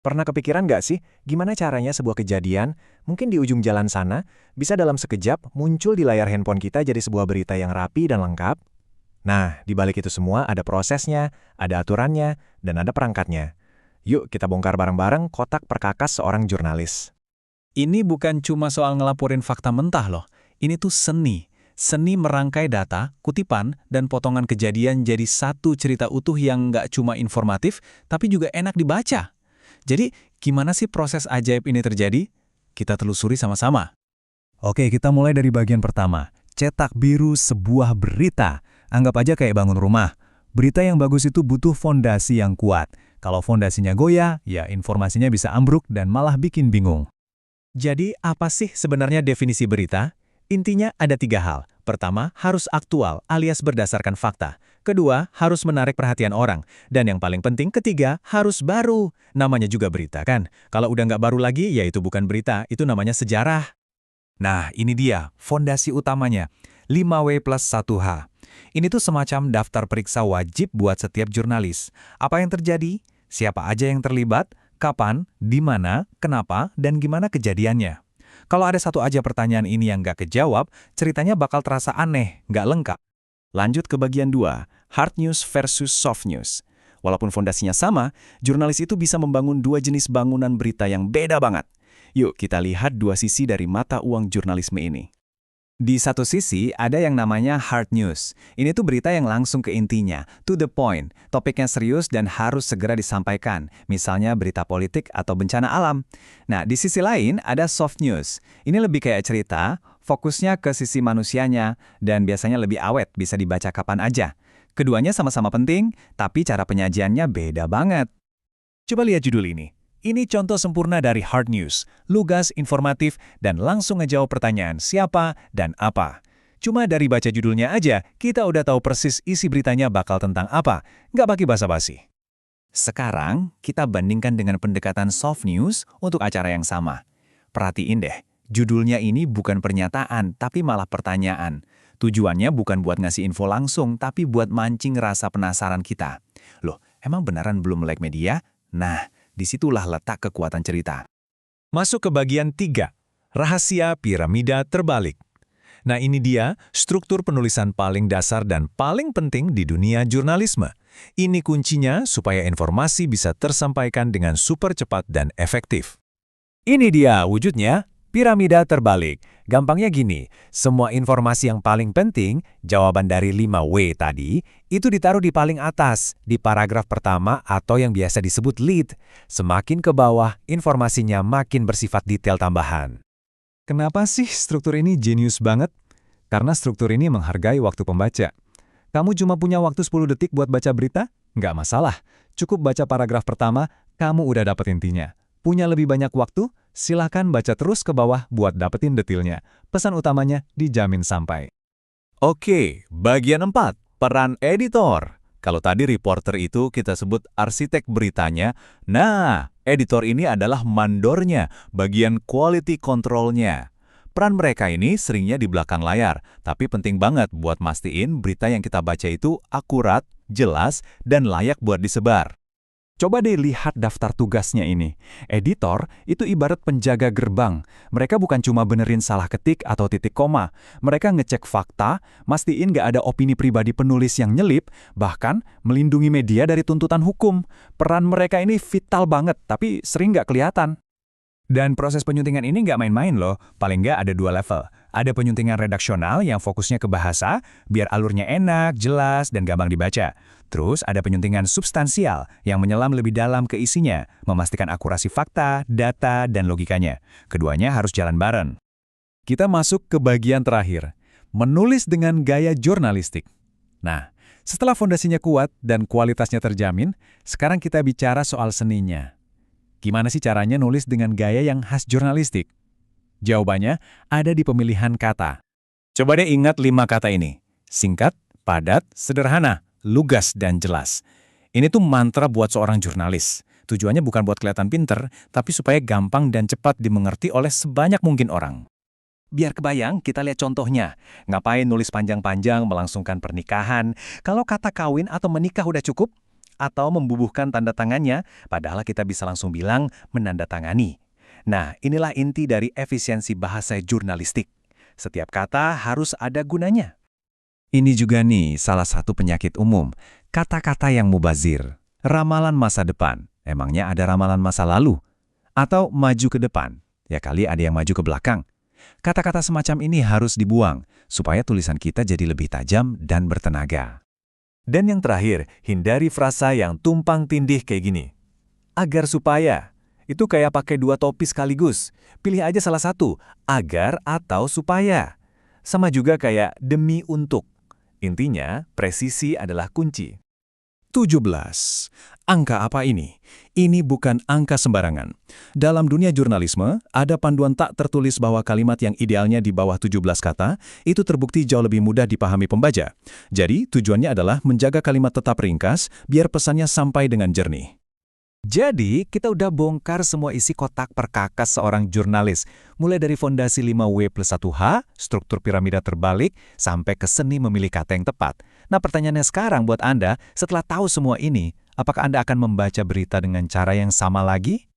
Pernah kepikiran nggak sih, gimana caranya sebuah kejadian, mungkin di ujung jalan sana, bisa dalam sekejap muncul di layar handphone kita jadi sebuah berita yang rapi dan lengkap? Nah, di balik itu semua ada prosesnya, ada aturannya, dan ada perangkatnya. Yuk kita bongkar bareng-bareng kotak perkakas seorang jurnalis. Ini bukan cuma soal ngelaporin fakta mentah loh. Ini tuh seni. Seni merangkai data, kutipan, dan potongan kejadian jadi satu cerita utuh yang nggak cuma informatif, tapi juga enak dibaca. Jadi, gimana sih proses ajaib ini terjadi? Kita telusuri sama-sama. Oke, kita mulai dari bagian pertama. Cetak biru sebuah berita. Anggap aja kayak bangun rumah. Berita yang bagus itu butuh fondasi yang kuat. Kalau fondasinya goyah, ya informasinya bisa ambruk dan malah bikin bingung. Jadi, apa sih sebenarnya definisi berita? Intinya ada 3 hal. Pertama, harus aktual alias berdasarkan fakta. Kedua, harus menarik perhatian orang. Dan yang paling penting ketiga, harus baru. Namanya juga berita kan? Kalau udah nggak baru lagi, ya itu bukan berita, itu namanya sejarah. Nah, ini dia, fondasi utamanya. 5W plus 1H. Ini tuh semacam daftar periksa wajib buat setiap jurnalis. Apa yang terjadi? Siapa aja yang terlibat? Kapan, di mana, kenapa, dan gimana kejadiannya. Kalau ada satu aja pertanyaan ini yang nggak kejawab, ceritanya bakal terasa aneh, nggak lengkap. Lanjut ke bagian 2, hard news versus soft news. Walaupun fondasinya sama, jurnalis itu bisa membangun 2 jenis bangunan berita yang beda banget. Yuk kita lihat 2 sisi dari mata uang jurnalisme ini. Di satu sisi, ada yang namanya hard news. Ini tuh berita yang langsung ke intinya, to the point. Topiknya serius dan harus segera disampaikan, misalnya berita politik atau bencana alam. Nah, di sisi lain ada soft news. Ini lebih kayak cerita, fokusnya ke sisi manusianya, dan biasanya lebih awet, bisa dibaca kapan aja. Keduanya sama-sama penting, tapi cara penyajiannya beda banget. Coba lihat judul ini. Ini contoh sempurna dari hard news, lugas, informatif, dan langsung ngejawab pertanyaan siapa dan apa. Cuma dari baca judulnya aja, kita udah tahu persis isi beritanya bakal tentang apa, nggak pakai basa-basi. Sekarang, kita bandingkan dengan pendekatan soft news untuk acara yang sama. Perhatiin deh, judulnya ini bukan pernyataan, tapi malah pertanyaan. Tujuannya bukan buat ngasih info langsung, tapi buat mancing rasa penasaran kita. Loh, emang beneran belum melek media? Nah, disitulah letak kekuatan cerita. Masuk ke bagian 3, rahasia piramida terbalik. Nah ini dia struktur penulisan paling dasar dan paling penting di dunia jurnalisme. Ini kuncinya supaya informasi bisa tersampaikan dengan super cepat dan efektif. Ini dia wujudnya, piramida terbalik. Gampangnya gini, semua informasi yang paling penting, jawaban dari 5W tadi, itu ditaruh di paling atas, di paragraf pertama atau yang biasa disebut lead. Semakin ke bawah, informasinya makin bersifat detail tambahan. Kenapa sih struktur ini jenius banget? Karena struktur ini menghargai waktu pembaca. Kamu cuma punya waktu 10 detik buat baca berita? Nggak masalah. Cukup baca paragraf pertama, kamu udah dapet intinya. Punya lebih banyak waktu? Silahkan baca terus ke bawah buat dapetin detailnya. Pesan utamanya dijamin sampai. Oke, bagian 4, peran editor. Kalau tadi reporter itu kita sebut arsitek beritanya, nah, editor ini adalah mandornya, bagian quality control-nya. Peran mereka ini seringnya di belakang layar, tapi penting banget buat mastiin berita yang kita baca itu akurat, jelas, dan layak buat disebar. Coba deh lihat daftar tugasnya ini. Editor itu ibarat penjaga gerbang. Mereka bukan cuma benerin salah ketik atau titik koma. Mereka ngecek fakta, mastiin nggak ada opini pribadi penulis yang nyelip, bahkan melindungi media dari tuntutan hukum. Peran mereka ini vital banget, tapi sering nggak kelihatan. Dan proses penyuntingan ini nggak main-main loh, paling nggak ada 2 level. Ada penyuntingan redaksional yang fokusnya ke bahasa, biar alurnya enak, jelas, dan gampang dibaca. Terus ada penyuntingan substansial yang menyelam lebih dalam ke isinya, memastikan akurasi fakta, data, dan logikanya. Keduanya harus jalan bareng. Kita masuk ke bagian terakhir, menulis dengan gaya jurnalistik. Nah, setelah fondasinya kuat dan kualitasnya terjamin, sekarang kita bicara soal seninya. Gimana sih caranya nulis dengan gaya yang khas jurnalistik? Jawabannya ada di pemilihan kata. Coba deh ingat 5 kata ini. Singkat, padat, sederhana, lugas, dan jelas. Ini tuh mantra buat seorang jurnalis. Tujuannya bukan buat kelihatan pinter, tapi supaya gampang dan cepat dimengerti oleh sebanyak mungkin orang. Biar kebayang, kita lihat contohnya. Ngapain nulis panjang-panjang melangsungkan pernikahan? Kalau kata kawin atau menikah udah cukup? Atau membubuhkan tanda tangannya, padahal kita bisa langsung bilang menandatangani. Nah, inilah inti dari efisiensi bahasa jurnalistik. Setiap kata harus ada gunanya. Ini juga nih salah satu penyakit umum, kata-kata yang mubazir. Ramalan masa depan, emangnya ada ramalan masa lalu? Atau maju ke depan, ya kali ada yang maju ke belakang. Kata-kata semacam ini harus dibuang, supaya tulisan kita jadi lebih tajam dan bertenaga. Dan yang terakhir, hindari frasa yang tumpang tindih kayak gini. Agar supaya, itu kayak pakai dua topi sekaligus. Pilih aja salah satu, agar atau supaya. Sama juga kayak demi untuk. Intinya, presisi adalah kunci. 17. Angka apa ini? Ini bukan angka sembarangan. Dalam dunia jurnalisme, ada panduan tak tertulis bahwa kalimat yang idealnya di bawah 17 kata, itu terbukti jauh lebih mudah dipahami pembaca. Jadi, tujuannya adalah menjaga kalimat tetap ringkas, biar pesannya sampai dengan jernih. Jadi, kita udah bongkar semua isi kotak perkakas seorang jurnalis, mulai dari fondasi 5W+1H, struktur piramida terbalik, sampai ke seni memilih kata yang tepat. Nah, pertanyaannya sekarang buat Anda, setelah tahu semua ini, apakah Anda akan membaca berita dengan cara yang sama lagi?